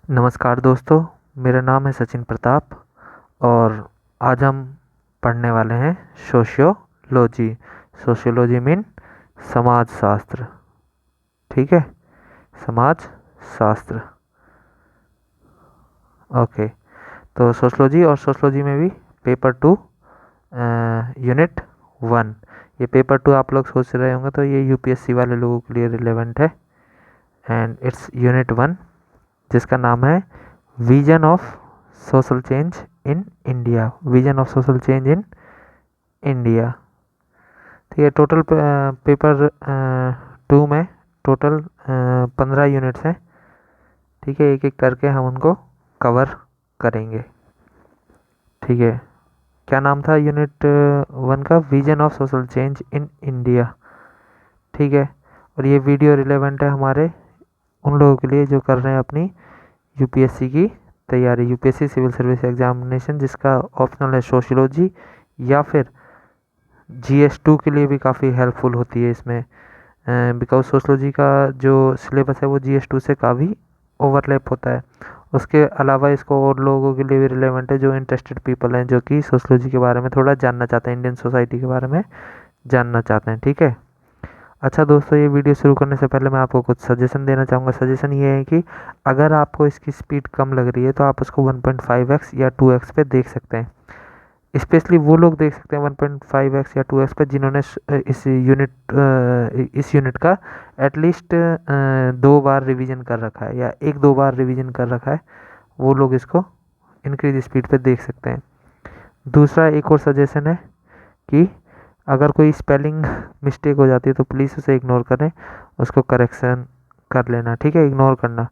नमस्कार दोस्तों, मेरा नाम है सचिन प्रताप और आज हम पढ़ने वाले हैं सोशियोलॉजी। सोशियोलॉजी मीन समाज शास्त्र। ठीक है, समाज शास्त्र। ओके, तो सोशियोलॉजी और सोशियोलॉजी में भी पेपर 2 यूनिट 1। ये पेपर 2 आप लोग सोच रहे होंगे तो ये यूपीएससी वाले लोगों के लिए रिलेवेंट है। एंड इट्स यूनिट 1 जिसका नाम है vision of social change in India. Vision of social change in India. ठीक है, टोटल पेपर 2 में टोटल 15 यूनिट्स हैं। ठीक है, एक एक करके हम उनको कवर करेंगे। ठीक है, क्या नाम था यूनिट 1 का? Vision of social change in India. ठीक है, और ये वीडियो रिलेवेंट है हमारे उन लोगों के लिए जो कर रहे हैं अपनी यूपीएससी की तैयारी, यूपीएससी सिविल सर्विस एग्जामिनेशन, जिसका ऑप्शनल है सोशियोलॉजी, या फिर GS2 के लिए भी काफ़ी हेल्पफुल होती है इसमें, बिकॉज सोशियोलॉजी का जो सिलेबस है वो GS2 से काफ़ी ओवरलैप होता है। उसके अलावा इसको और लोगों के लिए भी रिलेवेंट है जो इंटरेस्टेड पीपल हैं, जो कि सोशियोलॉजी के बारे में थोड़ा जानना चाहते हैं, इंडियन सोसाइटी के बारे में जानना चाहते हैं। ठीक है, अच्छा दोस्तों, ये वीडियो शुरू करने से पहले मैं आपको कुछ सजेशन देना चाहूँगा। सजेशन ये है कि अगर आपको इसकी स्पीड कम लग रही है तो आप उसको 1.5x या 2x पे देख सकते हैं। स्पेशली वो लोग देख सकते हैं 1.5x या 2x पे जिन्होंने इस यूनिट का एटलीस्ट 2 बार रिवीजन कर रखा है या 1-2 बार रिवीजन कर रखा है। वो लोग इसको इंक्रीज स्पीड पे देख सकते हैं। दूसरा एक और सजेशन है कि अगर कोई स्पेलिंग मिस्टेक हो जाती है तो प्लीज़ उसे इग्नोर करें, उसको करेक्शन कर लेना। ठीक है, इग्नोर करना।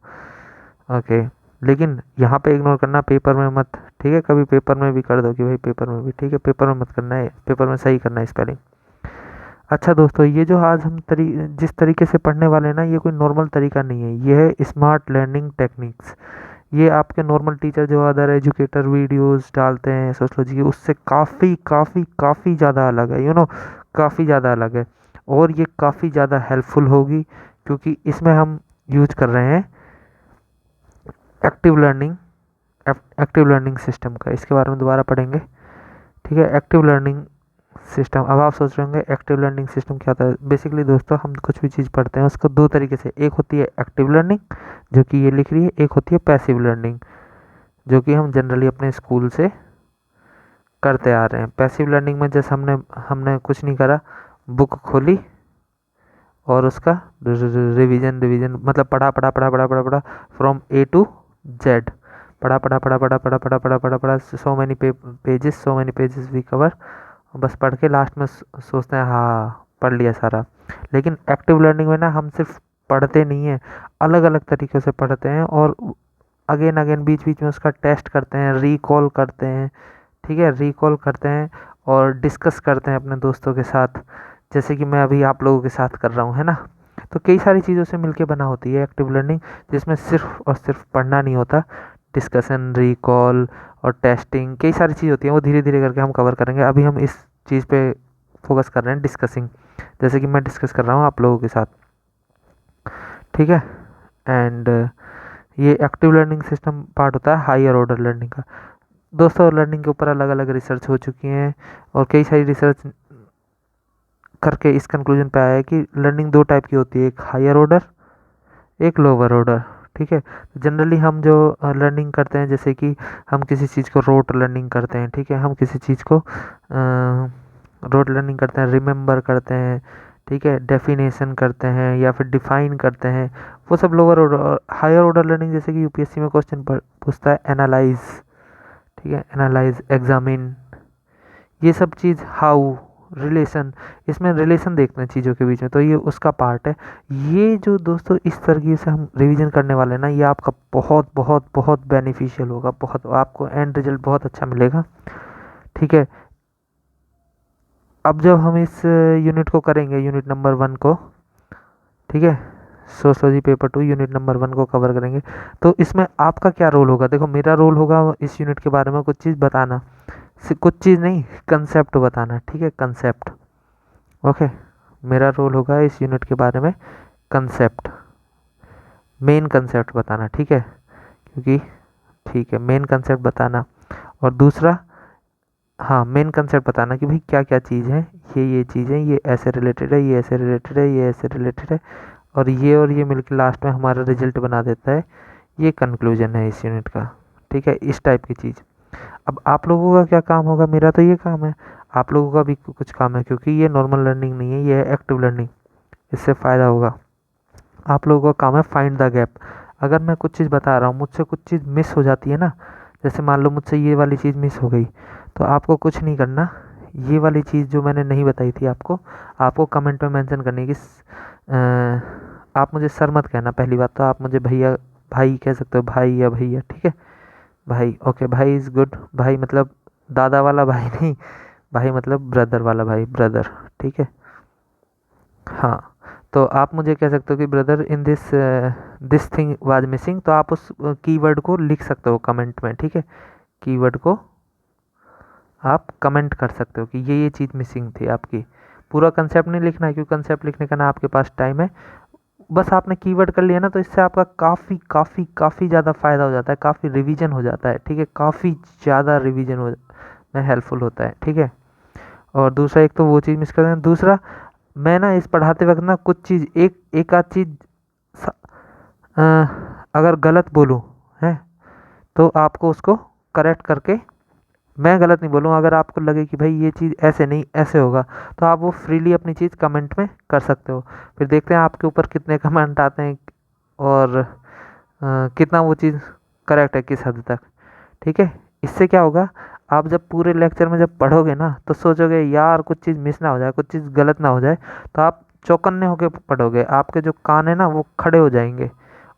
ओके, लेकिन यहाँ पे इग्नोर करना, पेपर में मत। ठीक है, कभी पेपर में भी कर दो कि भाई पेपर में भी। ठीक है, पेपर में मत करना है, पेपर में सही करना है स्पेलिंग। अच्छा दोस्तों, ये जो आज हम जिस तरीके से पढ़ने वाले हैं ना, ये कोई नॉर्मल तरीका नहीं है। ये है स्मार्ट लर्निंग टेक्निक्स। ये आपके नॉर्मल टीचर जो अदर एजुकेटर वीडियोस डालते हैं सोशोलॉजी के, उससे काफ़ी काफ़ी काफ़ी ज़्यादा अलग है, काफ़ी ज़्यादा अलग है। और ये काफ़ी ज़्यादा हेल्पफुल होगी क्योंकि इसमें हम यूज कर रहे हैं active learning active learning system का। इसके बारे में दोबारा पढ़ेंगे। ठीक है, एक्टिव लर्निंग सिस्टम। अब आप सोच रहे होंगे एक्टिव लर्निंग सिस्टम क्या होता है। बेसिकली दोस्तों, हम कुछ भी चीज़ पढ़ते हैं उसको 2 तरीके से, एक होती है एक्टिव लर्निंग जो कि ये लिख रही है, एक होती है पैसिव लर्निंग जो कि हम जनरली अपने स्कूल से करते आ रहे हैं। पैसिव लर्निंग में जैसे हमने हमने कुछ नहीं करा, बुक खोली और उसका रिवीजन रिवीजन मतलब पढ़ा पढ़ा पढ़ा पढ़ा पढ़ा पढ़ा फ्रॉम A to Z। पढ़ा पढ़ा पढ़ा पढ़ा पढ़ा पढ़ा पढ़ा पढ़ा पढ़ा so many pages we cover. बस पढ़ के लास्ट में सोचते हैं हाँ पढ़ लिया सारा। लेकिन एक्टिव लर्निंग में ना हम सिर्फ पढ़ते नहीं हैं, अलग अलग तरीक़े से पढ़ते हैं और अगेन अगेन बीच बीच में उसका टेस्ट करते हैं, रिकॉल करते हैं। ठीक है, रिकॉल करते हैं और डिस्कस करते हैं अपने दोस्तों के साथ, जैसे कि मैं अभी आप लोगों के साथ कर रहा हूँ, है ना। तो कई सारी चीज़ों से मिलके बना होती है एक्टिव लर्निंग, जिसमें सिर्फ और सिर्फ पढ़ना नहीं होता, डिस्कशन, रिकॉल और टेस्टिंग, कई सारी चीज़ होती हैं। वो धीरे धीरे करके हम कवर करेंगे। अभी हम इस चीज़ पे फोकस कर रहे हैं, डिस्कसिंग, जैसे कि मैं डिस्कस कर रहा हूँ आप लोगों के साथ। ठीक है, एंड ये एक्टिव लर्निंग सिस्टम पार्ट होता है हायर ऑर्डर लर्निंग का। दोस्तों, लर्निंग के ऊपर अलग अलग रिसर्च हो चुकी हैं और कई सारी रिसर्च करके इस कंक्लूजन पे आया है कि लर्निंग 2 टाइप की होती है, एक हायर ऑर्डर, एक लोअर ऑर्डर। ठीक है, जनरली हम जो लर्निंग करते हैं, जैसे कि हम किसी चीज़ को रोट लर्निंग करते हैं। ठीक है, हम किसी चीज़ को रोट लर्निंग करते हैं, रिमेंबर करते हैं। ठीक है, डेफिनेशन करते हैं या फिर डिफाइन करते हैं, वो सब lower order. Higher order learning जैसे कि यूपीएससी में क्वेश्चन पूछता है एनालाइज। ठीक है, एनालाइज, एग्जामिन, ये सब चीज़, हाउ, रिलेशन, इसमें रिलेशन देखते हैं चीज़ों के बीच में, तो ये उसका पार्ट है। ये जो दोस्तों इस तरीके से हम रिवीजन करने वाले हैं ना, ये आपका बहुत बहुत बहुत बेनिफिशियल होगा, बहुत, आपको एंड रिजल्ट बहुत अच्छा मिलेगा। ठीक है, अब जब हम इस यूनिट को करेंगे, यूनिट नंबर 1 को, ठीक है, सोशोलॉजी पेपर 2 यूनिट नंबर 1 को कवर करेंगे, तो इसमें आपका क्या रोल होगा? देखो, मेरा रोल होगा इस यूनिट के बारे में कुछ चीज़ बताना, कुछ चीज़ नहीं, कंसेप्ट बताना। ठीक है, कंसेप्ट। ओके, मेरा रोल होगा इस यूनिट के बारे में कंसेप्ट, मेन कंसेप्ट बताना। ठीक है, क्योंकि ठीक है, मेन कंसेप्ट बताना। और दूसरा, हाँ, मेन कंसेप्ट बताना कि भाई क्या क्या चीज़ है, ये चीज़ है, ये ऐसे रिलेटेड है, ये ऐसे रिलेटेड है, ये ऐसे रिलेटेड है, और ये मिलकर लास्ट में हमारा रिजल्ट बना देता है। ये कंक्लूजन है इस यूनिट का। ठीक है, इस टाइप की चीज़। अब आप लोगों का क्या काम होगा, मेरा तो ये काम है, आप लोगों का भी कुछ काम है, क्योंकि ये नॉर्मल लर्निंग नहीं है, ये है एक्टिव लर्निंग। इससे फ़ायदा होगा। आप लोगों का काम है फाइंड द गैप। अगर मैं कुछ चीज़ बता रहा हूँ, मुझसे कुछ चीज़ मिस हो जाती है ना, जैसे मान लो मुझसे ये वाली चीज़ मिस हो गई, तो आपको कुछ नहीं करना, ये वाली चीज़ जो मैंने नहीं बताई थी आपको, आपको कमेंट में मेंशन करनी है कि आप मुझे सर मत कहना, पहली बात तो आप मुझे भैया, भाई कह सकते हो, भाई या भैया, ठीक है, भाई, ओके, भाई इज़ गुड, भाई मतलब दादा वाला भाई नहीं, भाई मतलब ब्रदर वाला भाई, ब्रदर, ठीक है। हाँ, तो आप मुझे कह सकते हो कि brother in this thing was missing, तो आप उस कीवर्ड को लिख सकते हो कमेंट में, ठीक है। कीवर्ड को आप कमेंट कर सकते हो कि ये चीज़ मिसिंग थी आपकी। पूरा कंसेप्ट नहीं लिखना है, क्योंकि कंसेप्ट लिखने का ना आपके पास टाइम है। बस आपने कीवर्ड कर लिया ना, तो इससे आपका काफ़ी काफ़ी काफ़ी ज़्यादा फ़ायदा हो जाता है, काफ़ी रिवीजन हो जाता है, ठीक है, काफ़ी ज़्यादा रिवीजन हो में हेल्पफुल होता है, ठीक है। और दूसरा, एक तो वो चीज़ मिस कर देना, दूसरा मैं ना इस पढ़ाते वक्त ना कुछ चीज़, एक आध चीज़ अगर गलत बोलूँ है, तो आपको उसको करेक्ट करके, मैं गलत नहीं बोलूँ, अगर आपको लगे कि भाई ये चीज़ ऐसे नहीं ऐसे होगा, तो आप वो फ्रीली अपनी चीज़ कमेंट में कर सकते हो। फिर देखते हैं आपके ऊपर कितने कमेंट आते हैं, और कितना वो चीज़ करेक्ट है, किस हद तक, ठीक है। इससे क्या होगा, आप जब पूरे लेक्चर में जब पढ़ोगे ना, तो सोचोगे यार कुछ चीज़ मिस ना हो जाए, कुछ चीज़ गलत ना हो जाए, तो आप चौकन्ने होकर पढ़ोगे, आपके जो कान है ना वो खड़े हो जाएंगे,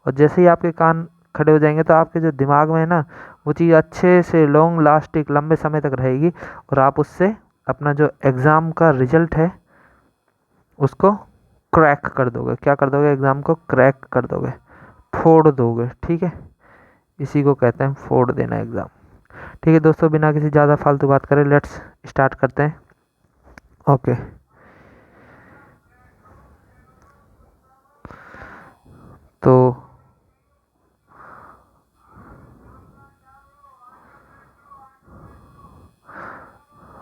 और जैसे ही आपके कान खड़े हो जाएंगे, तो आपके जो दिमाग में है ना, वो चीज़ अच्छे से लॉन्ग लास्टिक लंबे समय तक रहेगी, और आप उससे अपना जो एग्ज़ाम का रिजल्ट है उसको क्रैक कर दोगे। क्या कर दोगे, एग्ज़ाम को क्रैक कर दोगे, फोड़ दोगे, ठीक है। इसी को कहते हैं फोड़ देना एग्ज़ाम। ठीक है दोस्तों, बिना किसी ज़्यादा फालतू बात करें, लेट्स स्टार्ट करते हैं। ओके, तो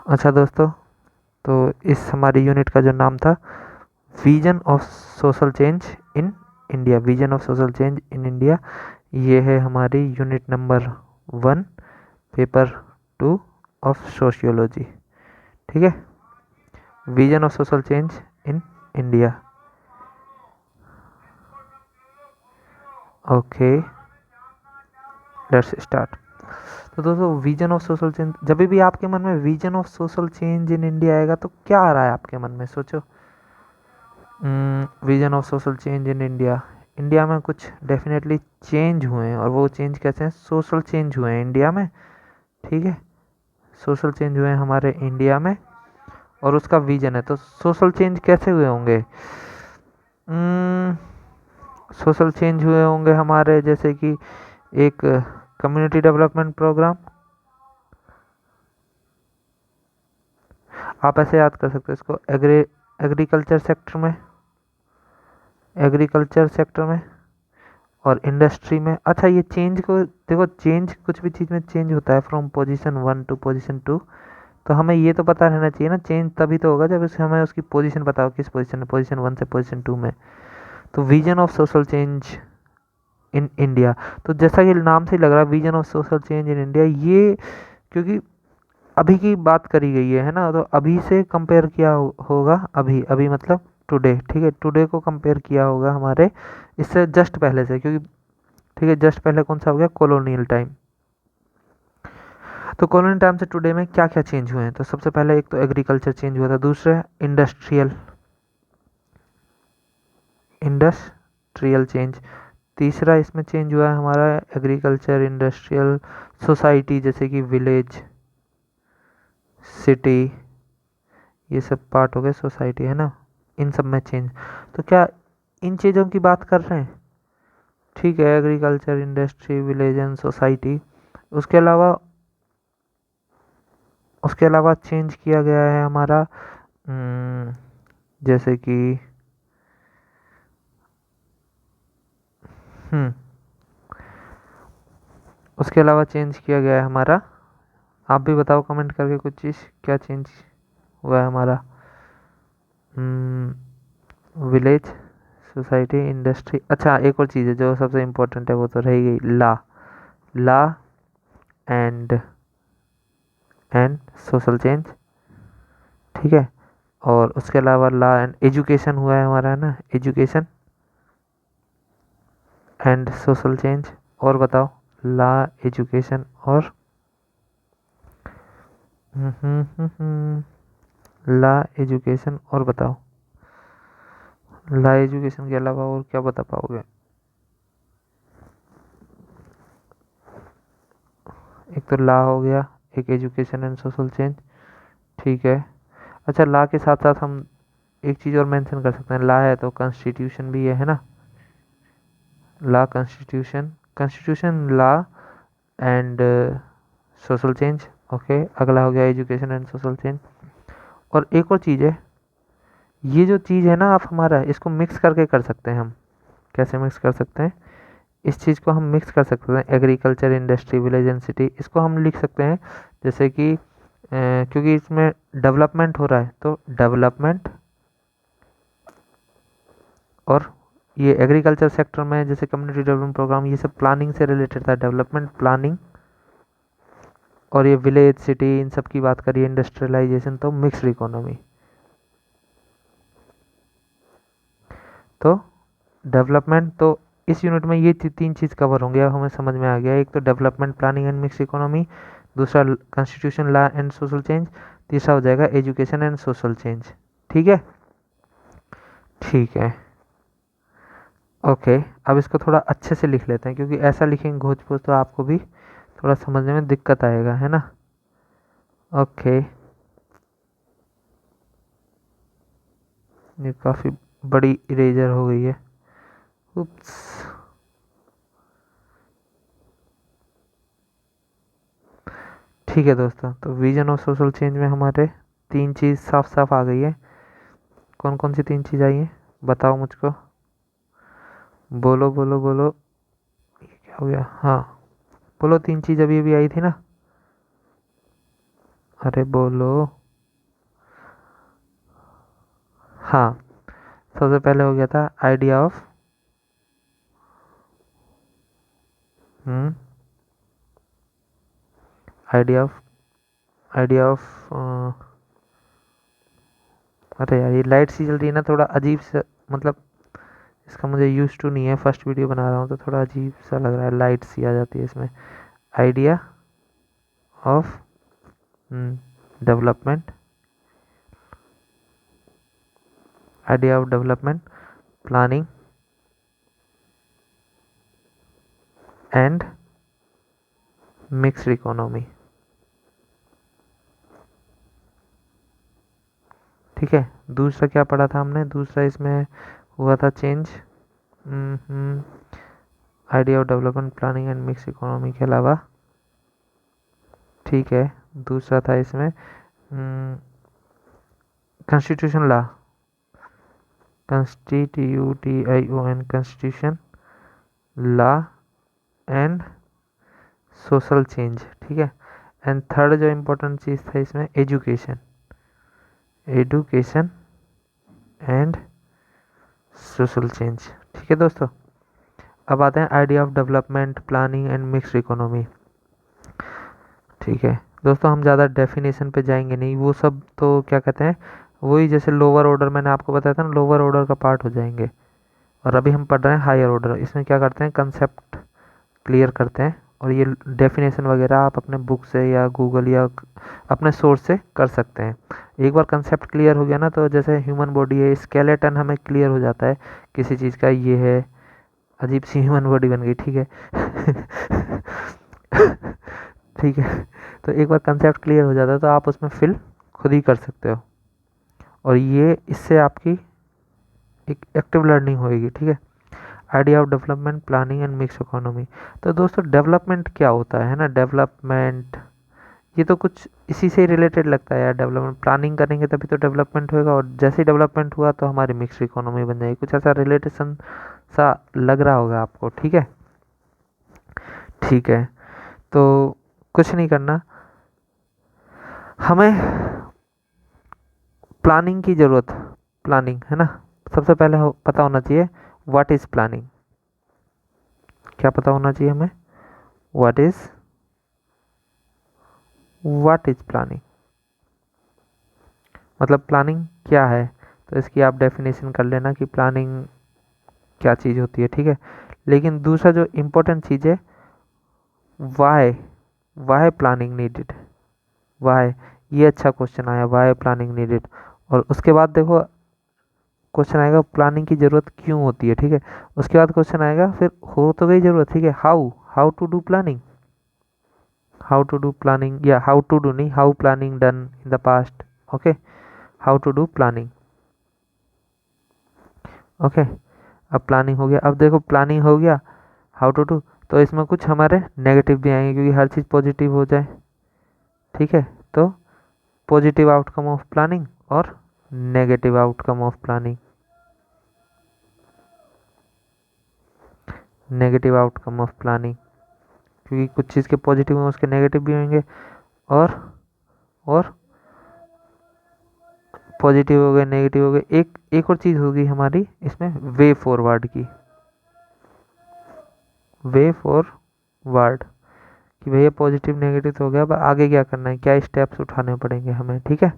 अच्छा दोस्तों, तो इस हमारी यूनिट का जो नाम था, vision of social change in India, vision of social change in India, ये है हमारी unit number 1, paper 2 of sociology, ठीक है। Vision of social change in India. Okay, let's start. तो दोस्तों, विजन ऑफ सोशल चेंज, जब भी आपके मन में vision of social change in India आएगा, तो क्या आ रहा है आपके मन में, सोचो। Vision of social change in India, India में कुछ डेफिनेटली चेंज हुए हैं, और वो चेंज कैसे हैं, सोशल चेंज हुए हैं इंडिया में, ठीक है। सोशल चेंज हुए हैं हमारे इंडिया में, और उसका विजन है। तो सोशल चेंज कैसे हुए होंगे, सोशल चेंज हुए होंगे हमारे, जैसे कि एक कम्युनिटी डेवलपमेंट प्रोग्राम, आप ऐसे याद कर सकते हो इसको, एग्रीकल्चर सेक्टर में, एग्रीकल्चर सेक्टर में और इंडस्ट्री में। अच्छा, ये चेंज को देखो, चेंज कुछ भी चीज़ में चेंज होता है फ्रॉम पोजीशन 1 टू पोजीशन 2, तो हमें ये तो पता रहना चाहिए ना, चेंज तभी तो होगा जब उसे हमें उसकी पोजीशन पता हो, किस पोजीशन में, पोजीशन 1 से पोजीशन 2 में। तो vision of social change in India, तो जैसा कि नाम से लग रहा है vision of social change in India, ये क्योंकि अभी की बात करी गई है ना, तो अभी से कंपेयर किया होगा, अभी अभी मतलब टुडे, ठीक है, टुडे को कंपेयर किया होगा हमारे इससे जस्ट पहले से, क्योंकि ठीक है, जस्ट पहले कौन सा हो गया, कॉलोनियल टाइम। तो कॉलोनियल टाइम से टुडे में क्या क्या चेंज हुए हैं, तो सबसे पहले एक तो एग्रीकल्चर चेंज हुआ था, दूसरा इंडस्ट्रियल, इंडस्ट्रियल चेंज, तीसरा इसमें चेंज हुआ है हमारा एग्रीकल्चर, इंडस्ट्रियल, सोसाइटी, जैसे कि विलेज, सिटी, ये सब पार्ट हो गए सोसाइटी, है ना, इन सब में चेंज। तो क्या इन चीज़ों की बात कर रहे हैं, ठीक है, agriculture, industry, village and society. उसके अलावा चेंज किया गया है हमारा, जैसे कि उसके अलावा चेंज किया गया है हमारा, आप भी बताओ कमेंट करके कुछ चीज़ क्या चेंज हुआ है हमारा। Village, society, industry. अच्छा, एक और चीज़ है जो सबसे इम्पोर्टेंट है, वो तो रह गई ला एंड सोशल चेंज। ठीक है, और उसके अलावा ला एंड एजुकेशन हुआ है हमारा, है ना, एजुकेशन एंड सोशल चेंज। और बताओ, ला, एजुकेशन और ला, एजुकेशन और बताओ, ला एजुकेशन के अलावा और क्या बता पाओगे? एक तो ला हो गया, एक एजुकेशन एंड सोशल चेंज। ठीक है, अच्छा, ला के साथ साथ हम एक चीज़ और मेंशन कर सकते हैं। ला है तो कॉन्स्टिट्यूशन भी है ना, law, constitution, law and social change. Okay, अगला हो गया एजुकेशन एंड सोशल चेंज। और एक और चीज़ है, ये जो चीज़ है ना, आप हमारा इसको मिक्स करके कर सकते हैं हम। कैसे मिक्स कर सकते हैं? इस चीज़ को हम मिक्स कर सकते हैं, agriculture, industry, village and city, इसको हम लिख सकते हैं जैसे कि क्योंकि इसमें डेवलपमेंट हो रहा है तो डेवलपमेंट, और ये एग्रीकल्चर सेक्टर में जैसे कम्युनिटी डेवलपमेंट प्रोग्राम, ये सब प्लानिंग से रिलेटेड था, डेवलपमेंट प्लानिंग। और ये विलेज, सिटी, इन सब की बात करिए, इंडस्ट्रियलाइजेशन, तो मिक्स्ड इकोनॉमी। तो डेवलपमेंट, तो इस यूनिट में ये तीन चीज़ कवर होंगे, अब हमें समझ में आ गया। एक तो development planning and mix economy, दूसरा constitution, law and social change, तीसरा हो जाएगा एजुकेशन एंड सोशल चेंज। ठीक है, ठीक है, ओके। अब इसको थोड़ा अच्छे से लिख लेते हैं, क्योंकि ऐसा लिखेंगे घोच पोच तो आपको भी थोड़ा समझने में दिक्कत आएगा, है ना। ओके, ये काफ़ी बड़ी इरेजर हो गई है, उप्स। ठीक है दोस्तों, तो विजन ऑफ सोशल चेंज में हमारे तीन चीज़ साफ साफ आ गई है। कौन कौन सी तीन चीज़ आई हैं बताओ मुझको, बोलो बोलो बोलो, ये क्या हो गया? हाँ, बोलो, तीन चीज़ अभी अभी आई थी ना, अरे बोलो। हाँ, सबसे पहले हो गया था idea of idea of idea of अरे यार, ये लाइट सी जल रही है ना, थोड़ा अजीब सा, मतलब इसका मुझे यूज टू नहीं है, फर्स्ट वीडियो बना रहा हूँ तो थोड़ा अजीब सा लग रहा है, लाइट सी आ जाती है इसमें। Idea of development, idea of development, planning and mixed economy. ठीक है, दूसरा क्या पढ़ा था हमने? दूसरा इसमें हुआ था change, idea of development, planning and mix economy के अलावा। ठीक है, दूसरा था इसमें constitution law, constitution, constitution, law and social change. ठीक है, एंड थर्ड जो इम्पोर्टेंट चीज़ था इसमें, education, education and social change. ठीक है दोस्तों, अब आते हैं idea of development, planning and mixed economy. ठीक है दोस्तों, हम ज़्यादा डेफिनेशन पे जाएंगे नहीं, वो सब तो क्या कहते हैं, वही जैसे लोअर ऑर्डर मैंने आपको बताया था ना, लोअर ऑर्डर का पार्ट हो जाएंगे। और अभी हम पढ़ रहे हैं हायर ऑर्डर, इसमें क्या करते हैं, कंसेप्ट क्लियर करते हैं, और ये डेफिनेशन वगैरह आप अपने बुक से या गूगल या अपने सोर्स से कर सकते हैं। एक बार कंसेप्ट क्लियर हो गया ना, तो जैसे ह्यूमन बॉडी है, स्केलेटन हमें क्लियर हो जाता है किसी चीज़ का, ये है, अजीब सी ह्यूमन बॉडी बन गई, ठीक है। ठीक है, तो एक बार कंसेप्ट क्लियर हो जाता है तो आप उसमें फिल खुद ही कर सकते हो, और ये इससे आपकी एक एक्टिव लर्निंग होएगी। ठीक है, idea of development, planning and mix economy. तो दोस्तों, डेवलपमेंट क्या होता है ना, डेवलपमेंट ये तो कुछ इसी से रिलेटेड लगता है यार। डेवलपमेंट प्लानिंग करेंगे तभी तो डेवलपमेंट होएगा, और जैसे ही डेवलपमेंट हुआ तो हमारी मिक्स इकोनॉमी बन जाएगी, कुछ ऐसा रिलेटेशन सा लग रहा होगा आपको। ठीक है, ठीक है, तो कुछ नहीं करना, हमें प्लानिंग की ज़रूरत, प्लानिंग है ना। सबसे पहले पता होना चाहिए व्हाट इज़ प्लानिंग। क्या पता होना चाहिए हमें? व्हाट इज़ प्लानिंग, मतलब प्लानिंग क्या है। तो इसकी आप डेफिनेशन कर लेना कि प्लानिंग क्या चीज़ होती है, ठीक है। लेकिन दूसरा जो इम्पोर्टेंट चीज़ है, वाई प्लानिंग नीडेड, वाई, ये अच्छा क्वेश्चन आया, वाई प्लानिंग नीडेड। और उसके बाद देखो क्वेश्चन आएगा प्लानिंग की ज़रूरत क्यों होती है, ठीक है। उसके बाद क्वेश्चन आएगा फिर हो तो गई ज़रूरत, ठीक है, हाउ टू डू प्लानिंग, या हाउ टू डू नहीं, how planning done in the past, okay, how to do planning, okay. अब प्लानिंग हो गया, अब देखो प्लानिंग हो गया, हाउ टू डू, तो इसमें कुछ हमारे नेगेटिव भी आएंगे क्योंकि हर चीज़ पॉजिटिव हो जाए, ठीक है। तो पॉजिटिव आउटकम ऑफ प्लानिंग और negative outcome of planning, negative outcome of planning, क्योंकि कुछ चीज़ के पॉजिटिव हैं उसके नेगेटिव भी होंगे, और पॉजिटिव हो गए, नेगेटिव हो गए। एक और चीज़ होगी हमारी इसमें, वे फॉरवर्ड की, वे फॉरवर्ड कि भैया पॉजिटिव नेगेटिव तो हो गया, अब आगे क्या करना है, क्या स्टेप्स उठाने पड़ेंगे हमें, ठीक है।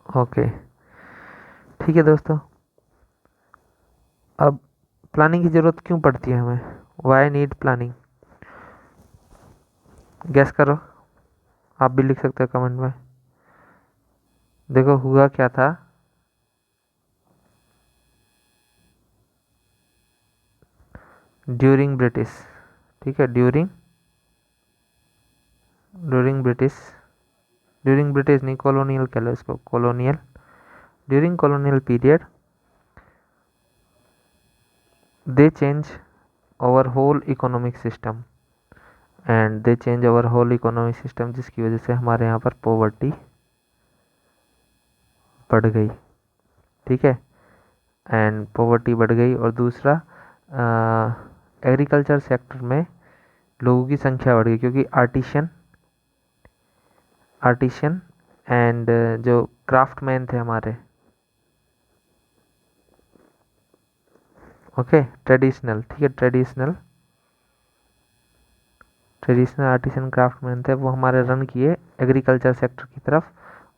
ओके, ठीक है दोस्तों। अब प्लानिंग की ज़रूरत क्यों पड़ती है हमें, वाई नीड प्लानिंग, गैस करो, आप भी लिख सकते हो कमेंट में। देखो हुआ क्या था, ड्यूरिंग ब्रिटिश, ठीक है, ड्यूरिंग ब्रिटिश नहीं, कॉलोनियल कह लो इसको, colonial, during colonial period they change our whole economic system and they change our whole economic system, जिसकी वजह से हमारे यहाँ पर पॉवर्टी बढ़ गई, ठीक है, एंड पॉवर्टी बढ़ गई। और दूसरा एग्रीकल्चर सेक्टर में लोगों की संख्या बढ़ गई क्योंकि आर्टिशन एंड जो क्राफ्टमैन थे हमारे, ओके, ट्रेडिशनल, ठीक है, ट्रेडिशनल आर्टिसन क्राफ्टमैन थे, वो हमारे रन किए एग्रीकल्चर सेक्टर की तरफ।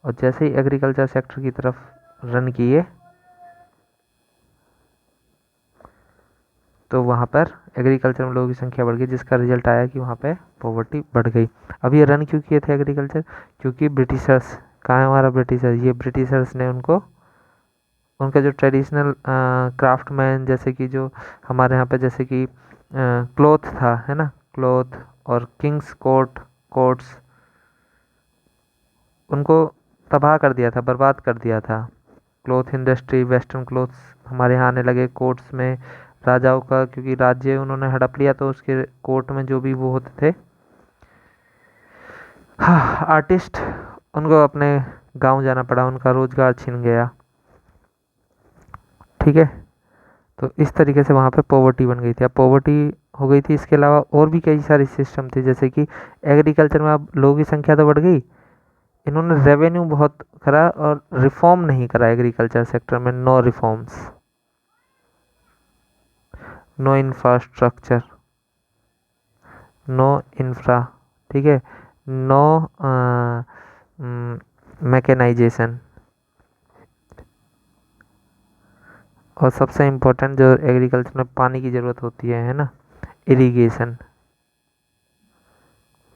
और जैसे ही एग्रीकल्चर सेक्टर की तरफ रन किए तो वहाँ पर एग्रीकल्चर में लोगों की संख्या बढ़ गई, जिसका रिजल्ट आया कि वहाँ पे पॉवर्टी बढ़ गई। अब ये रन क्यों किए थे एग्रीकल्चर, क्योंकि ब्रिटिशर्स, कहाँ है हमारा ब्रिटिशर, ये ब्रिटिशर्स ने उनका जो ट्रेडिशनल क्राफ्टमैन, जैसे कि जो हमारे यहाँ पे जैसे कि क्लॉथ था, है ना, क्लॉथ और किंग्स कोट्स, उनको तबाह कर दिया था, बर्बाद कर दिया था। क्लॉथ इंडस्ट्री, वेस्टर्न क्लॉथ्स हमारे यहाँ आने लगे कोर्ट्स में, राजाओं का, क्योंकि राज्य उन्होंने हड़प लिया तो उसके कोर्ट में जो भी वो होते थे, हाँ, आर्टिस्ट, उनको अपने गांव जाना पड़ा, उनका रोजगार छिन गया, ठीक है। तो इस तरीके से वहाँ पे पॉवर्टी बन गई थी। अब पॉवर्टी हो गई थी, इसके अलावा और भी कई सारे सिस्टम थे, जैसे कि एग्रीकल्चर में अब लोगों की संख्या तो बढ़ गई, इन्होंने रेवेन्यू बहुत करा और रिफॉर्म नहीं करा एग्रीकल्चर सेक्टर में, no reforms, no infrastructure, no infra, ठीक है, नो मैकेनाइजेशन, और सबसे इम्पोर्टेंट जो एग्रीकल्चर में पानी की ज़रूरत होती है ना, इरिगेशन,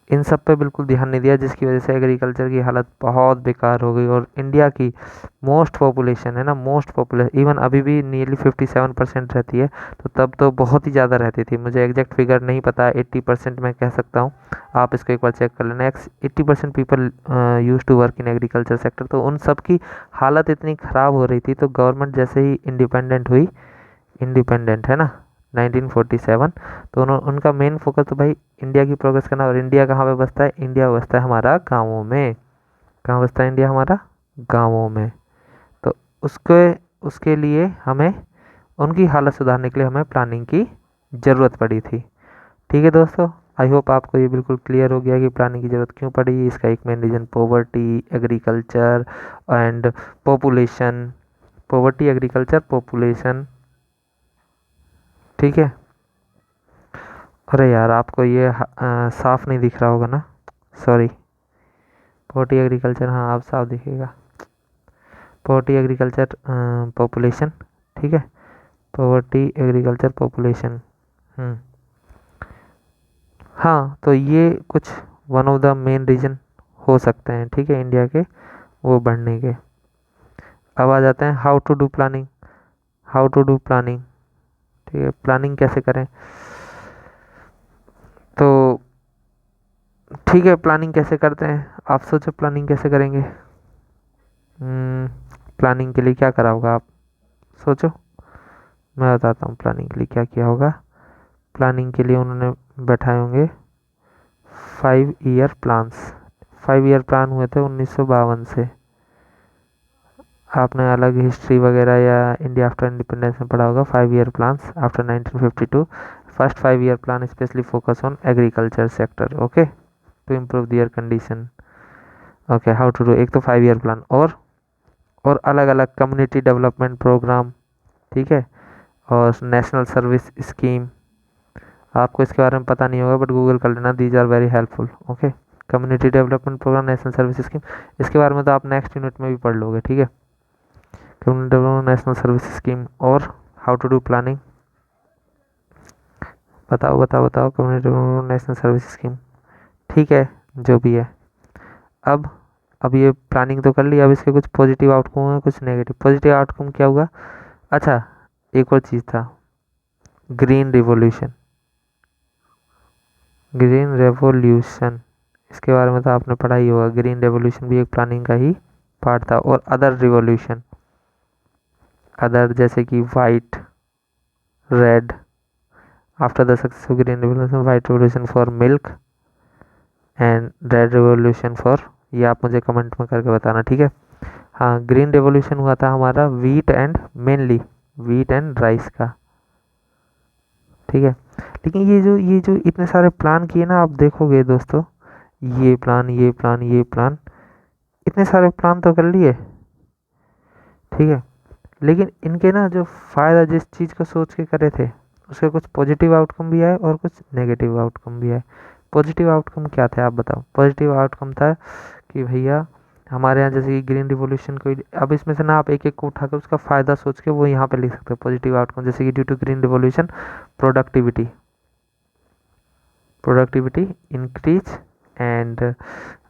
इन सब पे बिल्कुल ध्यान नहीं दिया, जिसकी वजह से एग्रीकल्चर की हालत बहुत बेकार हो गई। और इंडिया की मोस्ट पॉपुलेशन है ना, मोस्ट पॉपुलेशन इवन अभी भी नियरली 57% रहती है, तो तब तो बहुत ही ज़्यादा रहती थी, मुझे एग्जैक्ट फिगर नहीं पता, 80% मैं कह सकता हूँ, आप इसको एक बार चेक कर लेना। 80% people use to work in agriculture sector, तो उन सब की हालत इतनी ख़राब हो रही थी, तो गवर्नमेंट जैसे ही इंडिपेंडेंट है ना 1947, तो उनका मेन फोकस तो भाई इंडिया की प्रोग्रेस करना। और इंडिया कहाँ पे बसता है, इंडिया बसता है हमारा गाँवों में, कहाँ बसता है इंडिया हमारा, गाँवों में। तो उसके लिए हमें उनकी हालत सुधारने के लिए हमें प्लानिंग की ज़रूरत पड़ी थी, ठीक है दोस्तों। आई होप आपको ये बिल्कुल क्लियर हो गया कि प्लानिंग की ज़रूरत क्यों पड़ी। इसका एक main reason poverty, agriculture and population, poverty, agriculture, population. ठीक है। अरे यार आपको ये साफ नहीं दिख रहा होगा ना, सॉरी। पॉवर्टी एग्रीकल्चर, हाँ अब साफ दिखेगा। पॉवर्टी एग्रीकल्चर पॉपुलेशन, ठीक है। Poverty agriculture population. हाँ, तो ये कुछ one of the main reason हो सकते हैं, ठीक है, इंडिया के वो बढ़ने के। अब आ जाते हैं how to do planning. How to do planning, ठीक है, प्लानिंग कैसे करें। तो ठीक है, प्लानिंग कैसे करते हैं, आप सोचो प्लानिंग कैसे करेंगे। प्लानिंग के लिए क्या करा होगा आप सोचो, मैं बताता हूँ प्लानिंग के लिए क्या किया होगा। प्लानिंग के लिए उन्होंने बैठाए होंगे 5 ईयर प्लान्स। 5 ईयर प्लान हुए थे 1952 से। आपने अलग हिस्ट्री वगैरह या इंडिया आफ्टर इंडिपेंडेंस में पढ़ा होगा 5 year plans after 1952। First 5 year plan specially focus on agriculture sector, okay, to improve their condition. Okay, how to do, एक तो 5 ईयर प्लान और अलग अलग कम्युनिटी डेवलपमेंट प्रोग्राम, ठीक है, और नेशनल सर्विस स्कीम। आपको इसके बारे में पता नहीं होगा बट गूगल कर लेना, these are very helpful. Okay, community development programme, national service scheme, इसके बारे में तो आप नेक्स्ट यूनिट में भी पढ़ लोगे, ठीक है। Community development, national service scheme और हाउ टू डू प्लानिंग। बताओ बताओ बताओ, community development, national service scheme, ठीक है, जो भी है। अब ये प्लानिंग तो कर ली, अब इसके कुछ पॉजिटिव आउटकम है, कुछ नेगेटिव। पॉजिटिव आउटकम क्या हुआ, अच्छा एक और चीज़ था, ग्रीन रिवॉल्यूशन। ग्रीन रेवोल्यूशन, इसके बारे में तो आपने पढ़ा ही होगा। ग्रीन रेवोल्यूशन भी एक प्लानिंग का ही पार्ट था। और अदर रिवॉल्यूशन, अदर जैसे कि white, red, after the success of green revolution, white revolution for milk and red revolution for, ये आप मुझे कमेंट में करके बताना, ठीक है। हाँ, ग्रीन रेवोल्यूशन हुआ था हमारा wheat and mainly wheat and rice का, ठीक है। लेकिन ये जो इतने सारे प्लान किए ना, आप देखोगे दोस्तों, ये प्लान ये प्लान ये प्लान, इतने सारे प्लान तो कर लिए, ठीक है, लेकिन इनके ना जो फ़ायदा, जिस चीज़ को सोच के करे थे उसके कुछ पॉजिटिव आउटकम भी आए और कुछ नेगेटिव आउटकम भी आए। पॉजिटिव आउटकम क्या थे आप बताओ। पॉजिटिव आउटकम था कि भैया हमारे यहाँ जैसे कि ग्रीन रिवोल्यूशन को, अब इसमें से ना आप एक एक को उठाकर उसका फ़ायदा सोच के वो यहाँ पे लिख सकते हो। पॉजिटिव आउटकम जैसे कि due to green revolution productivity increase and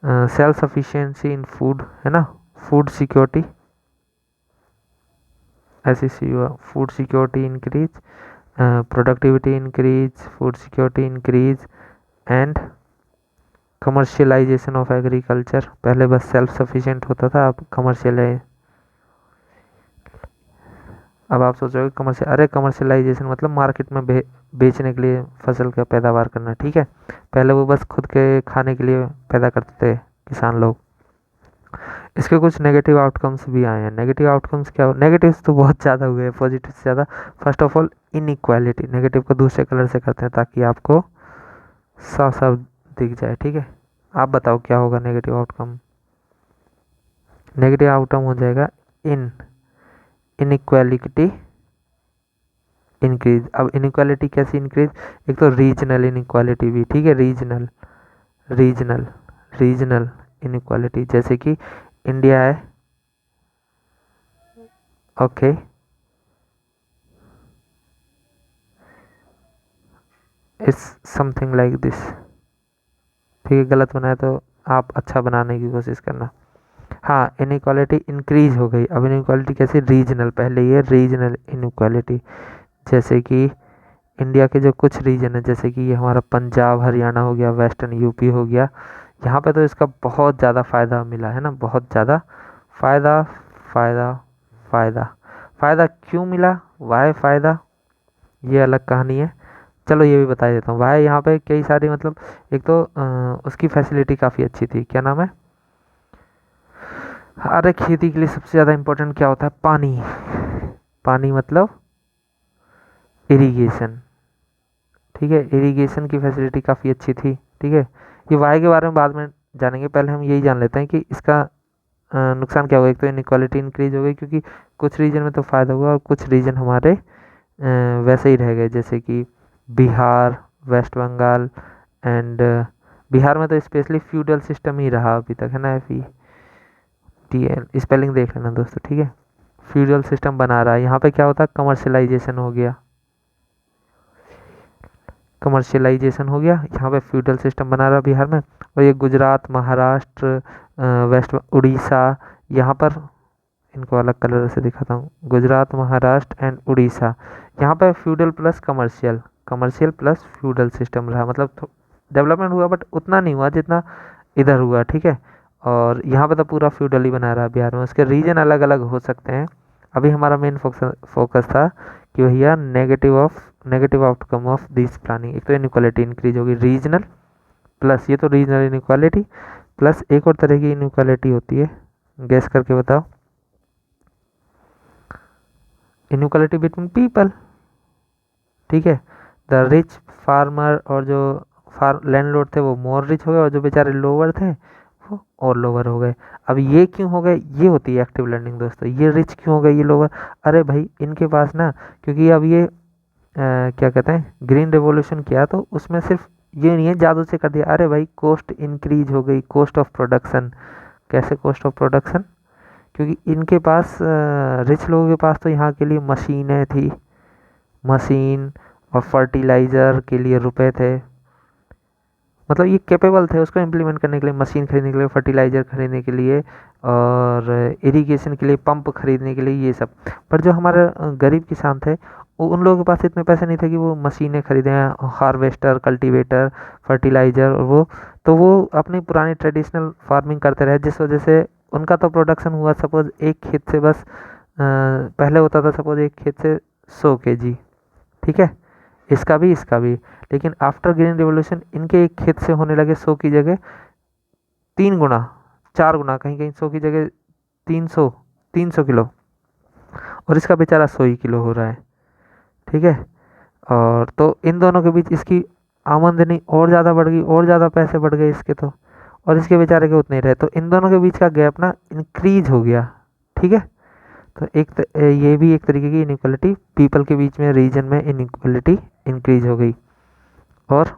self sufficiency in food, है ना, फूड सिक्योरिटी, ऐसी food security increase, productivity increase, food security increase and commercialisation of agriculture. पहले बस सेल्फ सफिशिएंट होता था, अब कमर्शियलाइज। अब आप सोचोगे कमर्शियल, अरे कमर्शियलाइजेशन मतलब मार्केट में बेचने के लिए फसल का पैदावार करना, ठीक है। पहले वो बस खुद के खाने के लिए पैदा करते थे किसान लोग। इसके कुछ नेगेटिव आउटकम्स भी आए हैं। नेगेटिव आउटकम्स क्या हो, नेगेटिव्स तो बहुत ज़्यादा हुए हैं, पॉजिटिव से ज़्यादा। First of all inequality, negative को दूसरे कलर से करते हैं ताकि आपको साफ साफ दिख जाए, ठीक है। आप बताओ क्या होगा नेगेटिव आउटकम। नेगेटिव आउटकम हो जाएगा इनइक्वालिटी इंक्रीज। अब इनइक्वालिटी कैसी इंक्रीज, एक तो रीजनल इनइक्वालिटी भी, ठीक है, रीजनल रीजनल इनइक्वालिटी, जैसे कि इंडिया है, okay, it's something like this, ठीक है। गलत बनाया तो आप अच्छा बनाने की कोशिश करना। हाँ, इनइक्वालिटी इंक्रीज हो गई। अब इनइक्वालिटी कैसे, रीजनल, पहले ये रीजनल इनइक्वालिटी, जैसे कि इंडिया के जो कुछ रीजन है, जैसे कि ये हमारा पंजाब हरियाणा हो गया, वेस्टर्न यूपी हो गया, यहाँ पे तो इसका बहुत ज़्यादा फ़ायदा मिला है ना, बहुत ज़्यादा फ़ायदा फ़ायदा फ़ायदा फ़ायदा क्यों मिला, वाई फ़ायदा, ये अलग कहानी है। चलो ये भी बता देता हूँ। वाई यहाँ पे कई सारी, मतलब एक तो उसकी फैसिलिटी काफ़ी अच्छी थी, क्या नाम है, अरे खेती के लिए सबसे ज़्यादा इम्पोर्टेंट क्या होता है, पानी। पानी मतलब इरिगेशन, ठीक है। इरिगेशन की फैसिलिटी काफ़ी अच्छी थी, ठीक है। ये वाई के बारे में बाद में जानेंगे, पहले हम यही जान लेते हैं कि इसका नुकसान क्या होगा। एक तो इनक्वालिटी इंक्रीज हो गई, क्योंकि कुछ रीजन में तो फ़ायदा हुआ और कुछ रीजन हमारे वैसे ही रह गए, जैसे कि बिहार, वेस्ट बंगाल एंड बिहार में तो स्पेशली फ्यूडल सिस्टम ही रहा अभी तक, है ना। FEDL स्पेलिंग देख लेना दोस्तों, ठीक है। फ्यूडल सिस्टम बना रहा है। यहाँ पे क्या होता है, कमर्शलाइजेशन हो गया, कमर्शियलाइजेशन हो गया, यहाँ पे फ्यूडल सिस्टम बना रहा बिहार में। और ये गुजरात, महाराष्ट्र, वेस्ट उड़ीसा, यहाँ पर इनको अलग कलर से दिखाता हूँ, गुजरात, महाराष्ट्र एंड उड़ीसा, यहाँ पे feudal plus commercial, commercial plus feudal system रहा। मतलब डेवलपमेंट हुआ बट उतना नहीं हुआ जितना इधर हुआ, ठीक है। और यहाँ पे तो पूरा फ्यूडल ही बना रहा बिहार में। उसके रीजन अलग अलग हो सकते हैं। अभी हमारा मेन फोकस था कि भैया negative outcome of this planning. एक तो इनक्वालिटी इंक्रीज होगी रीजनल, प्लस ये तो रीजनल इनक्वालिटी, प्लस एक और तरह की इनक्वालिटी होती है, गैस करके बताओ। इनक्वालिटी बिटवीन पीपल, ठीक है। द रिच फार्मर और जो लैंडलॉर्ड थे वो मोर रिच हो गए, और जो बेचारे लोअर थे वो और लोअर हो गए। अब ये क्यों हो गए, ये होती है एक्टिव लर्निंग दोस्तों। ये रिच क्यों हो गए, ये लोअर, अरे भाई इनके पास ना, क्योंकि अब ये क्या कहते हैं, ग्रीन रेवोल्यूशन किया तो उसमें सिर्फ ये नहीं है जादू से कर दिया। अरे भाई कॉस्ट इंक्रीज हो गई, कॉस्ट ऑफ प्रोडक्शन। कैसे कॉस्ट ऑफ प्रोडक्शन, क्योंकि इनके पास रिच लोगों के पास तो यहाँ के लिए मशीनें थी, मशीन और फर्टिलाइज़र के लिए रुपए थे। मतलब ये कैपेबल थे उसको इम्प्लीमेंट करने के लिए, मशीन खरीदने के लिए, फर्टिलाइज़र खरीदने के लिए, और इरिगेशन के लिए पंप खरीदने के लिए, ये सब। पर जो हमारे गरीब किसान थे उन लोगों के पास इतने पैसे नहीं थे कि वो मशीनें खरीदें, हार्वेस्टर, कल्टीवेटर, फर्टिलाइज़र, और वो तो वो अपनी पुरानी ट्रेडिशनल फार्मिंग करते रहे, जिस वजह से उनका तो प्रोडक्शन हुआ सपोज एक खेत से बस पहले होता था सपोज एक खेत से 100 kg, ठीक है, इसका भी। लेकिन आफ्टर ग्रीन रिवोल्यूशन इनके एक खेत से होने लगे 100 की जगह 3 गुना, 4 गुना, कहीं कहीं 100 की जगह 300 किलो, और इसका बेचारा 100 ही किलो हो रहा है, ठीक है। और तो इन दोनों के बीच इसकी आमदनी और ज़्यादा बढ़ गई, और ज़्यादा पैसे बढ़ गए इसके तो, और इसके बेचारे के उतने ही रहे, तो इन दोनों के बीच का गैप ना इंक्रीज हो गया, ठीक है। तो ये भी एक तरीके की इनइक्वालिटी, पीपल के बीच में, रीजन में इनइक्वालिटी इंक्रीज हो गई। और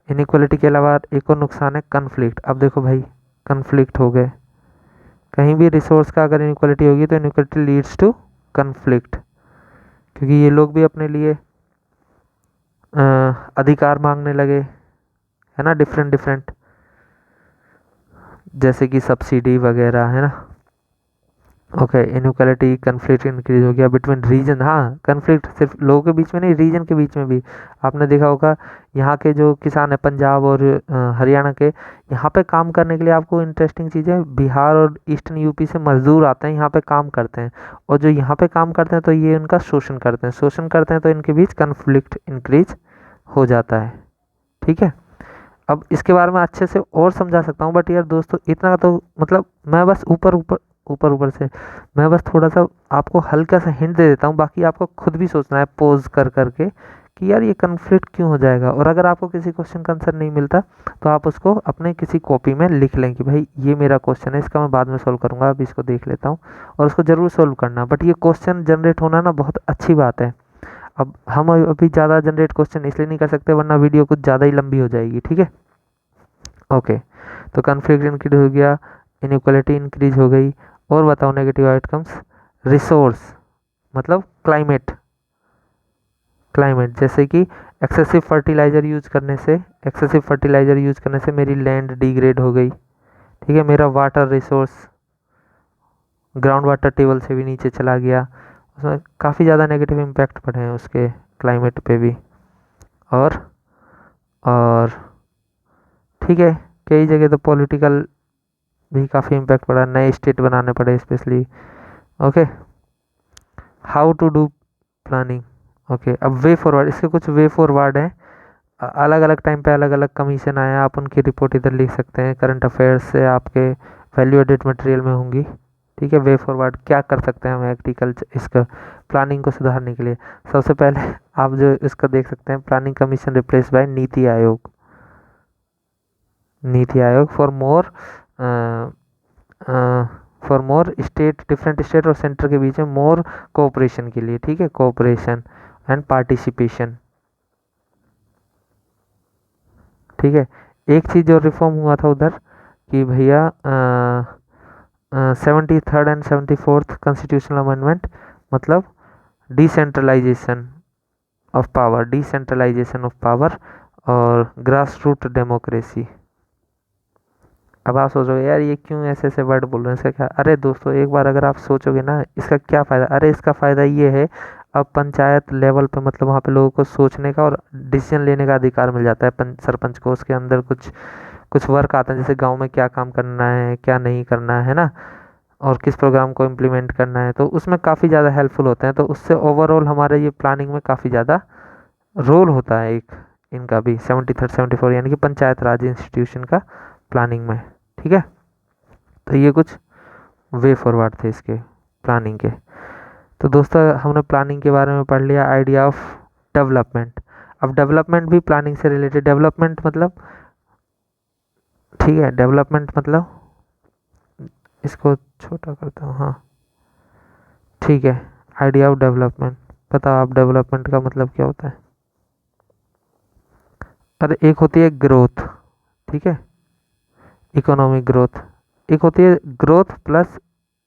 इनइक्वालिटी के अलावा एक और नुकसान है कन्फ्लिक्ट। अब देखो भाई कन्फ्लिक्ट हो गए, कहीं भी रिसोर्स का अगर इनइक्वालिटी होगी तो इनइक्वालिटी लीड्स टू कन्फ्लिक्ट, क्योंकि ये लोग भी अपने लिए अधिकार मांगने लगे, है ना, डिफरेंट डिफरेंट, जैसे कि सब्सिडी वगैरह, है ना। ओके, इनइक्वालिटी कन्फ्लिक्ट इंक्रीज हो गया बिटवीन रीजन। हाँ, कन्फ्लिक्ट सिर्फ लोगों के बीच में नहीं, रीजन के बीच में भी। आपने देखा होगा यहाँ के जो किसान है पंजाब और हरियाणा के, यहाँ पे काम करने के लिए आपको इंटरेस्टिंग चीज़ें, बिहार और ईस्टर्न यूपी से मजदूर आते हैं यहाँ पे काम करते हैं, और जो यहाँ पे काम करते हैं तो ये उनका शोषण करते हैं, तो इनके बीच कन्फ्लिक्ट इंक्रीज हो जाता है, ठीक है। अब इसके बारे में अच्छे से और समझा सकता हूँ, बट यार दोस्तों इतना तो मतलब मैं बस ऊपर से मैं बस थोड़ा सा आपको हल्का सा हिंट दे देता हूँ, बाकी आपको खुद भी सोचना है पॉज कर करके कि यार ये कन्फ्लिक्ट क्यों हो जाएगा। और अगर आपको किसी क्वेश्चन का आंसर नहीं मिलता तो आप उसको अपने किसी कॉपी में लिख लें कि भाई ये मेरा क्वेश्चन है, इसका मैं बाद में सोल्व करूँगा, अभी इसको देख लेता हूँ, और उसको ज़रूर सोल्व करना। बट ये क्वेश्चन जनरेट होना ना बहुत अच्छी बात है। अब हम अभी ज़्यादा जनरेट क्वेश्चन इसलिए नहीं कर सकते वरना वीडियो कुछ ज़्यादा ही लंबी हो जाएगी, ठीक है। ओके, तो कन्फ्लिक्ट इंक्रीज हो गया, इनइक्वालिटी इंक्रीज हो गई, और बताओ नेगेटिव आउटकम्स। रिसोर्स मतलब क्लाइमेट, जैसे कि एक्सेसिव फर्टिलाइज़र यूज करने से मेरी लैंड डिग्रेड हो गई, ठीक है। मेरा water resource ground water table से भी नीचे चला गया, उसमें काफ़ी ज़्यादा नेगेटिव इम्पैक्ट पड़े हैं उसके क्लाइमेट पे भी। और ठीक है, कई जगह तो पॉलिटिकल भी काफ़ी इम्पैक्ट पड़ा, नए स्टेट बनाने पड़े specially. Okay, how to do planning. Okay, अब वे फॉरवर्ड, इसके कुछ वे फॉरवर्ड हैं, अलग अलग टाइम पे अलग अलग कमीशन आया, आप उनकी रिपोर्ट इधर लिख सकते हैं, करंट अफेयर्स से आपके वैल्यू एडेड मटेरियल में होंगी, ठीक है। वे फॉरवर्ड क्या कर सकते हैं हम एग्रीकल्चर इसका प्लानिंग को सुधारने के लिए। सबसे पहले आप जो इसका देख सकते हैं, planning commission replace by NITI Aayog. NITI Aayog for more state, different state और सेंटर के बीच में मोर कोऑपरेशन के लिए, ठीक है, कोऑपरेशन एंड पार्टिसिपेशन, ठीक है। एक चीज़ जो रिफॉर्म हुआ था उधर कि भैया 73rd and 74th constitutional amendment, मतलब decentralisation of power, decentralisation of power और ग्रास रूट डेमोक्रेसी। अब आप सोच रहे हो यार ये क्यों ऐसे ऐसे वर्ड बोल रहे हैं, इसका क्या? अरे दोस्तों एक बार अगर आप सोचोगे ना इसका क्या फ़ायदा, अरे इसका फ़ायदा ये है, अब पंचायत लेवल पे मतलब वहाँ पे लोगों को सोचने का और डिसीजन लेने का अधिकार मिल जाता है सरपंच को। उसके अंदर कुछ कुछ वर्क आता है, जैसे गांव में क्या काम करना है क्या नहीं करना है ना, और किस प्रोग्राम को इम्प्लीमेंट करना है, तो उसमें काफ़ी ज़्यादा हेल्पफुल होते हैं। तो उससे ओवरऑल हमारे ये प्लानिंग में काफ़ी ज़्यादा रोल होता है एक इनका भी 73rd 74 यानी कि पंचायत राज इंस्टीट्यूशन का प्लानिंग में, ठीक है। तो ये कुछ वे फॉरवर्ड थे इसके प्लानिंग के। तो दोस्तों हमने प्लानिंग के बारे में पढ़ लिया, आइडिया ऑफ डेवलपमेंट। अब डेवलपमेंट भी प्लानिंग से रिलेटेड, डेवलपमेंट मतलब, ठीक है, डेवलपमेंट मतलब, इसको छोटा करता हूँ, हाँ ठीक है। आइडिया ऑफ डेवलपमेंट, बताओ आप डेवलपमेंट का मतलब क्या होता है? अरे एक होती है ग्रोथ, ठीक है, इकोनॉमिक ग्रोथ। एक होती है ग्रोथ प्लस,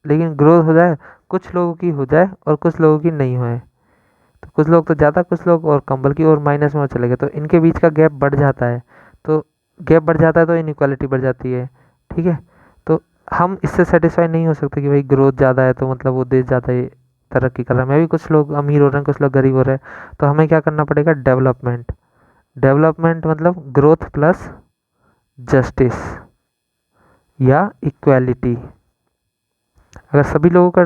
लेकिन ग्रोथ हो जाए कुछ लोगों की हो जाए और कुछ लोगों की नहीं होए, तो कुछ लोग तो ज़्यादा कुछ लोग और कम, बल्कि और माइनस में चले गए, तो इनके बीच का गैप बढ़ जाता है। तो गैप बढ़ जाता है तो इनइक्वालिटी बढ़ जाती है, ठीक है। तो हम इससे सेटिस्फाई नहीं हो सकते कि भाई ग्रोथ ज़्यादा है तो मतलब वो देश ज़्यादा तरक्की कर रहा है, मैं भी कुछ लोग अमीर हो रहे हैं कुछ लोग गरीब हो रहे हैं, तो हमें क्या करना पड़ेगा? डेवलपमेंट। डेवलपमेंट मतलब ग्रोथ प्लस जस्टिस या इक्वालिटी। अगर सभी लोगों का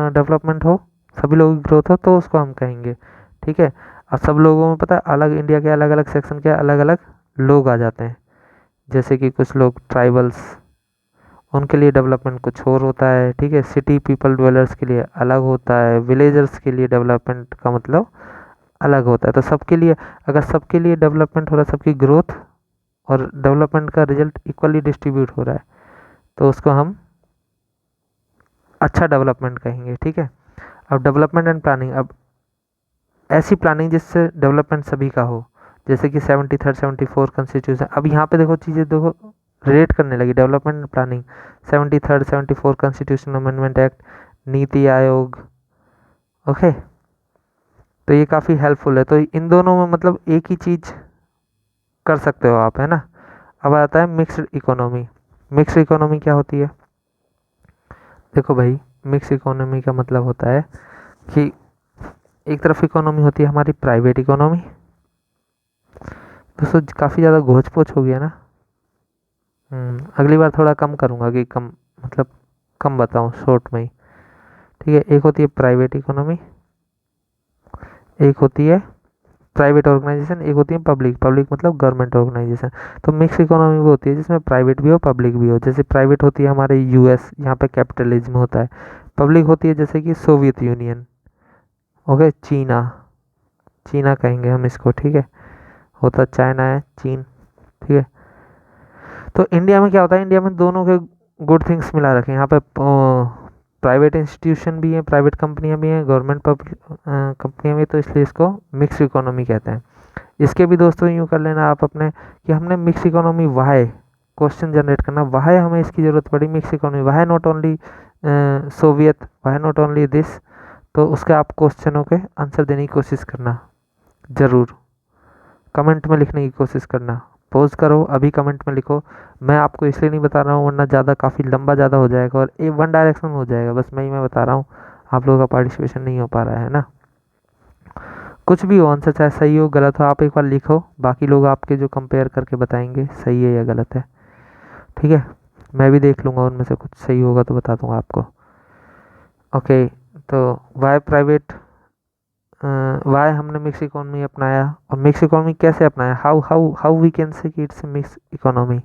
डेवलपमेंट हो, सभी लोगों की ग्रोथ हो, तो उसको हम कहेंगे, ठीक है। अब सब लोगों में पता है अलग, इंडिया के अलग अलग सेक्शन के अलग अलग लोग आ जाते हैं, जैसे कि कुछ लोग ट्राइबल्स, उनके लिए डेवलपमेंट कुछ और होता है, ठीक है। सिटी पीपल ड्वेलर्स के लिए अलग होता है, विलेजर्स के लिए डेवलपमेंट का मतलब अलग होता है। तो सबके लिए, अगर सबके लिए डेवलपमेंट हो रहा है, सबकी ग्रोथ और डेवलपमेंट का रिजल्ट इक्वली डिस्ट्रीब्यूट हो रहा है, तो उसको हम अच्छा डेवलपमेंट कहेंगे, ठीक है। अब डेवलपमेंट एंड प्लानिंग, अब ऐसी प्लानिंग जिससे डेवलपमेंट सभी का हो, जैसे कि 73rd 74 कॉन्स्टिट्यूशन। अब यहाँ पे देखो चीज़ें देखो रिलेट करने लगी, development and planning, 73rd 74 constitution amendment act, NITI Aayog, okay. तो ये काफ़ी हेल्पफुल है। तो इन दोनों में मतलब एक ही चीज़ कर सकते हो आप, है ना। अब आता है मिक्स्ड इकोनॉमी। मिक्स्ड इकोनॉमी क्या होती है? देखो भाई, मिक्स इकोनॉमी का मतलब होता है कि एक तरफ इकोनॉमी होती है हमारी प्राइवेट इकोनॉमी। दोस्तों काफ़ी ज़्यादा घोच पोच हो गया ना, अगली बार थोड़ा कम करूँगा कि कम मतलब कम बताऊँ शॉर्ट में ही, ठीक है। एक होती है प्राइवेट इकोनॉमी, एक होती है प्राइवेट ऑर्गेनाइजेशन, एक होती है पब्लिक। पब्लिक मतलब गवर्नमेंट ऑर्गेनाइजेशन। तो मिक्स इकोनॉमी वो होती है जिसमें प्राइवेट भी हो पब्लिक भी हो। जैसे प्राइवेट होती है हमारे यूएस, यहाँ पे कैपिटलिज्म होता है। पब्लिक होती है जैसे कि सोवियत यूनियन, ओके, चीना, चीना कहेंगे हम इसको, ठीक है। होता चाइना है, चीन, ठीक है। तो इंडिया में क्या होता है, इंडिया में दोनों के गुड थिंग्स मिला रखे हैं। यहाँ पे प्राइवेट इंस्टीट्यूशन भी है, प्राइवेट कंपनियां भी हैं, गवर्नमेंट कंपनियां भी, तो इसलिए इसको मिक्स इकोनॉमी कहते हैं। इसके भी दोस्तों यूँ कर लेना आप अपने कि हमने mix economy why question generate करना, वाई हमें इसकी ज़रूरत पड़ी mix economy, why not only Soviet, why not only this. तो उसके आप क्वेश्चनों के आंसर देने की कोशिश करना, ज़रूर कमेंट में लिखने की कोशिश करना। पोज करो अभी कमेंट में लिखो। मैं आपको इसलिए नहीं बता रहा हूँ वरना ज़्यादा काफ़ी लंबा ज़्यादा हो जाएगा और ये वन डायरेक्शन हो जाएगा, बस मैं बता रहा हूँ, आप लोगों का पार्टिसिपेशन नहीं हो पा रहा है ना। कुछ भी हो आंसर, चाहे सही हो गलत हो, आप एक बार लिखो, बाकी लोग आपके जो कंपेयर करके बताएंगे सही है या गलत है, ठीक है। मैं भी देख लूँगा, उनमें से कुछ सही होगा तो बता दूँगा आपको, ओके। तो वाई प्राइवेट, वाई हमने मिक्स इकोनॉमी अपनाया, और मिक्स इकोनॉमी कैसे अपनाया, how how how we can say कि इट्स मिक्स इकोनॉमी।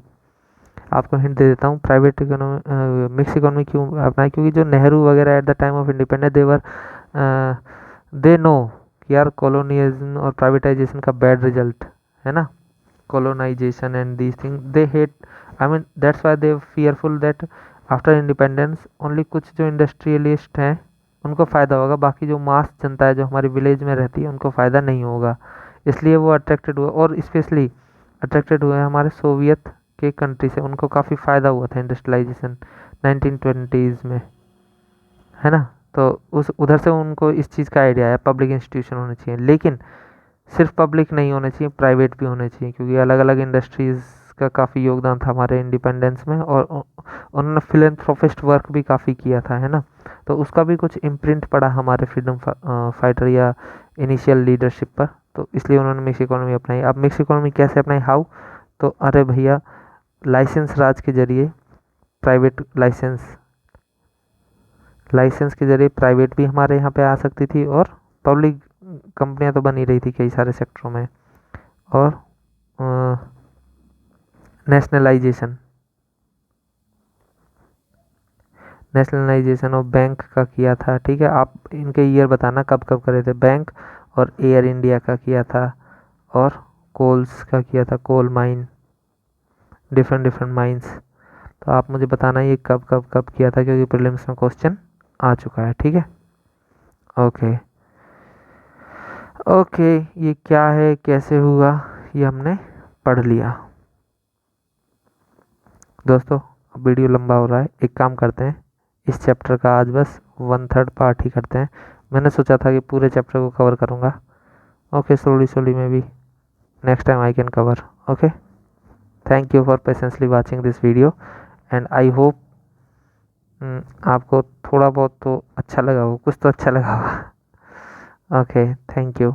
आपको हिंट दे देता हूँ, प्राइवेट इकोनॉमी मिक्स इकोनॉमी क्यों अपनाई, क्योंकि जो नेहरू वगैरह at the time of independence they were they know कि यार कॉलोनियलिज्म और प्राइवेटाइजेशन का बैड रिजल्ट है ना, colonization and these things they hate, I mean that's why they fearful that after independence only कुछ जो इंडस्ट्रियलिस्ट हैं उनको फ़ायदा होगा, बाकी जो मास जनता है जो हमारी विलेज में रहती है उनको फ़ायदा नहीं होगा। इसलिए वो अट्रैक्टेड हुए, और स्पेशली अट्रैक्टेड हुए हमारे सोवियत के कंट्री से, उनको काफ़ी फ़ायदा हुआ था इंडस्ट्रियलाइजेशन 1920s में, है ना। तो उस उधर से उनको इस चीज़ का आइडिया है पब्लिक इंस्टीट्यूशन होने चाहिए, लेकिन सिर्फ पब्लिक नहीं होने चाहिए, प्राइवेट भी होने चाहिए, क्योंकि अलग अलग इंडस्ट्रीज़ का काफ़ी योगदान था हमारे इंडिपेंडेंस में, और उन्होंने फिलेंथ्रोपिस्ट वर्क भी काफ़ी किया था, है ना। तो उसका भी कुछ इम्प्रिंट पड़ा हमारे फ्रीडम फाइटर या इनिशियल लीडरशिप पर, तो इसलिए उन्होंने मिक्स इकोनॉमी अपनाई। अब मिक्स इकोनॉमी कैसे अपनाई, हाउ, तो अरे भैया लाइसेंस राज के जरिए, प्राइवेट लाइसेंस के जरिए प्राइवेट भी हमारे यहाँ पे आ सकती थी, और पब्लिक कंपनियां तो बनी रही थी कई सारे सेक्टरों में, और नेशनलाइजेशन ऑफ बैंक का किया था। ठीक है, आप इनके ईयर बताना कब कब करे थे। बैंक और एयर इंडिया का किया था, और कोल्स का किया था, coal mine, different different mines. तो आप मुझे बताना ये कब कब कब किया था, क्योंकि प्रीलिम्स में क्वेश्चन आ चुका है। ठीक है, ओके ओके, ये क्या है कैसे हुआ ये हमने पढ़ लिया। दोस्तों वीडियो लंबा हो रहा है, एक काम करते हैं, इस चैप्टर का आज बस 1/3 पार्ट ही करते हैं। मैंने सोचा था कि पूरे चैप्टर को कवर करूँगा। ओके, स्लोली में भी next time I can cover. Okay, thank you for patiently watching this video, and I hope आपको थोड़ा बहुत तो अच्छा लगा हो, कुछ तो अच्छा लगा होगा। Okay, thank you.